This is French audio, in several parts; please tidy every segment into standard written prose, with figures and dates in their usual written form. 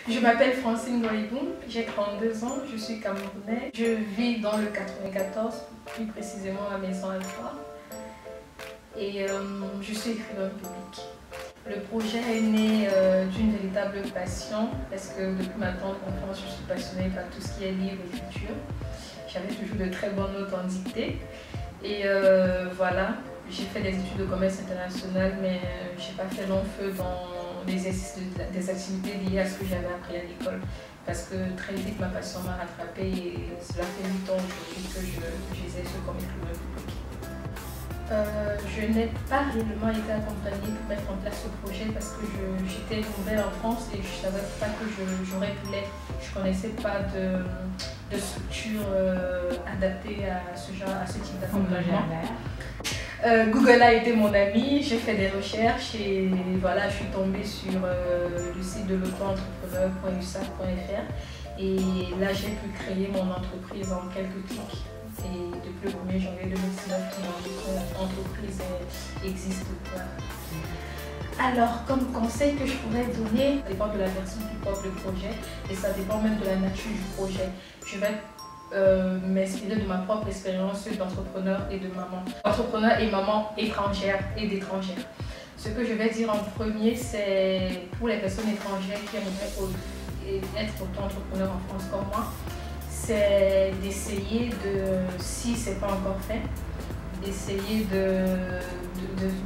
Je m'appelle Francine Goïboum, j'ai 32 ans, je suis camerounaise. Je vis dans le 94, plus précisément à Maison Alpha. Et je suis écrivain public. Le projet est né d'une véritable passion parce que depuis ma tendre enfance, je suis passionnée par tout ce qui est livre et écriture. J'avais toujours de très bonnes notes en dictée. Et voilà, j'ai fait des études de commerce international, mais je n'ai pas fait long feu dans des activités liées à ce que j'avais appris à l'école. Parce que très vite, ma passion m'a rattrapée et cela fait 8 ans aujourd'hui que j'exerce comme écrivain public. Je n'ai pas réellement été accompagnée pour mettre en place ce projet parce que j'étais nouvelle en France et je ne savais pas que j'aurais pu l'être. Je ne connaissais pas de structure adaptée à ce type d'accompagnement. Google a été mon ami, j'ai fait des recherches et voilà, je suis tombée sur le site de l'auto-entrepreneur.usac.fr et là j'ai pu créer mon entreprise en quelques clics. Et depuis le 1er janvier 2019, mon entreprise existe. Alors, comme conseil que je pourrais donner, ça dépend de la personne qui porte le projet et ça dépend même de la nature du projet. Je vais m'inspirer de ma propre expérience d'entrepreneur et de maman. Entrepreneur et maman étrangère et d'étrangère. Ce que je vais dire en premier, c'est pour les personnes étrangères qui aimeraient être auto-entrepreneur en France comme moi, c'est d'essayer si ce n'est pas encore fait, d'essayer de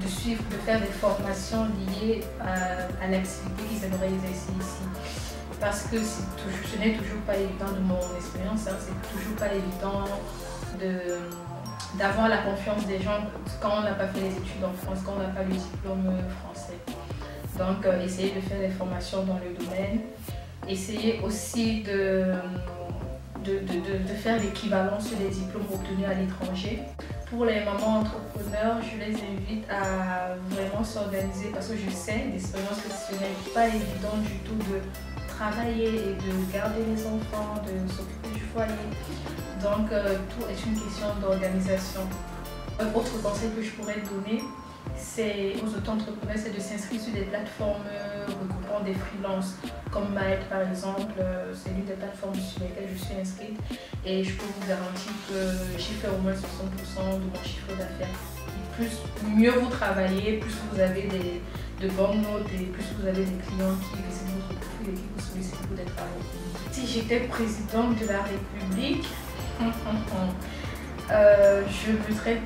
suivre, de faire des formations liées à l'activité qu'ils aimeraient exercer ici. Parce que ce n'est toujours pas évident de mon expérience, hein, c'est toujours pas évident d'avoir la confiance des gens quand on n'a pas fait les études en France, quand on n'a pas le diplôme français. Donc essayer de faire des formations dans le domaine, essayer aussi de faire l'équivalence des diplômes obtenus à l'étranger. Pour les mamans entrepreneurs, je les invite à vraiment s'organiser parce que je sais d'expérience que ce n'est pas évident du tout de travailler et de garder les enfants, de s'occuper du foyer. Donc tout est une question d'organisation. Un autre conseil que je pourrais donner, c'est aux auto-entrepreneurs, c'est de s'inscrire sur des plateformes regroupant des freelances comme Maët par exemple, c'est l'une des plateformes sur lesquelles je suis inscrite et je peux vous garantir que j'y fais au moins 60% de mon chiffre d'affaires. Mieux vous travaillez, plus vous avez de bonnes notes et plus vous avez des clients qui visitent votre profil et qui vous sollicitent pour des travaux. Si j'étais présidente de la République, je mettrais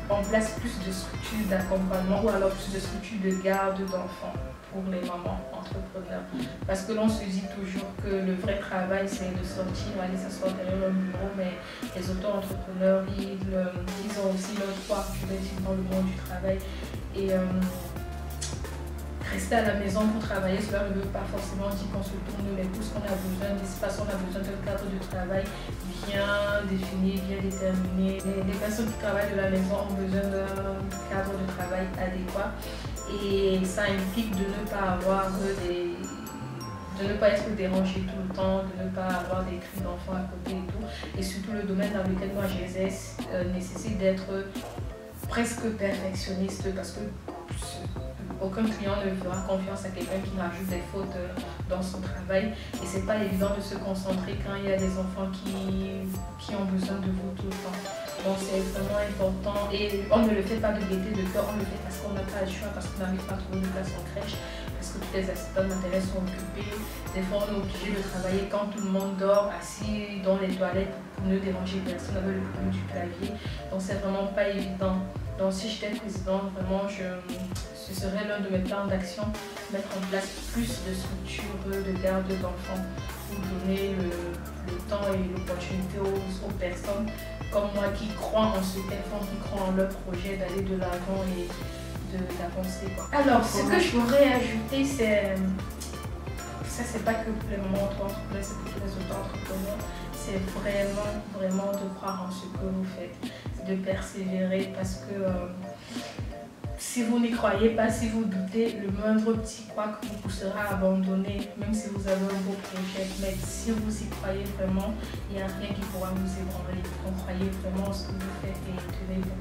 en place plus de structures d'accompagnement ou alors plus de structures de garde d'enfants pour les mamans entrepreneurs. Parce que l'on se dit toujours que le vrai travail c'est de sortir, aller s'asseoir derrière un bureau, mais les auto-entrepreneurs, ils ont aussi leur poids, je vais dire, dans le monde du travail. Et rester à la maison pour travailler, cela ne veut pas forcément dire qu'on se tourne les pouces, qu'on a besoin d'espace, on a besoin d'un cadre de travail bien défini, bien déterminé. Les personnes qui travaillent de la maison ont besoin d'un cadre de travail adéquat et ça implique de ne pas avoir de ne pas être dérangé tout le temps, de ne pas avoir des cris d'enfants à côté et tout. Et surtout le domaine dans lequel moi j'exerce nécessite d'être presque perfectionniste parce que aucun client ne fera confiance à quelqu'un qui rajoute des fautes dans son travail et c'est pas évident de se concentrer quand il y a des enfants qui ont besoin de vous tout le temps. Donc c'est vraiment important et on ne le fait pas de gaieté de cœur, on le fait parce qu'on n'a pas le choix, parce qu'on n'arrive pas à trouver de place en crèche, parce que toutes les assistantes maternelles sont occupées. Des fois on est obligé de travailler quand tout le monde dort, assis dans les toilettes pour ne déranger personne avec le bruit du clavier. Donc c'est vraiment pas évident. Donc si j'étais présidente, vraiment ce serait l'un de mes plans d'action, mettre en place plus de structures de garde d'enfants pour donner le temps et l'opportunité aux personnes comme moi qui croient en ce qu'elles font, qui croient en leur projet d'aller de l'avant et d'avancer. Alors ce que je pourrais ajouter, c'est pas que pour les mamans auto-entrepreneurs, c'est pour tous les auto-entrepreneurs, c'est vraiment de croire en ce que vous faites, de persévérer parce que si vous n'y croyez pas, si vous doutez, le moindre petit couac vous poussera à abandonner, même si vous avez un beau projet. Mais si vous y croyez vraiment, il n'y a rien qui pourra vous ébranler. Donc croyez vraiment en ce que vous faites et tenez-vous.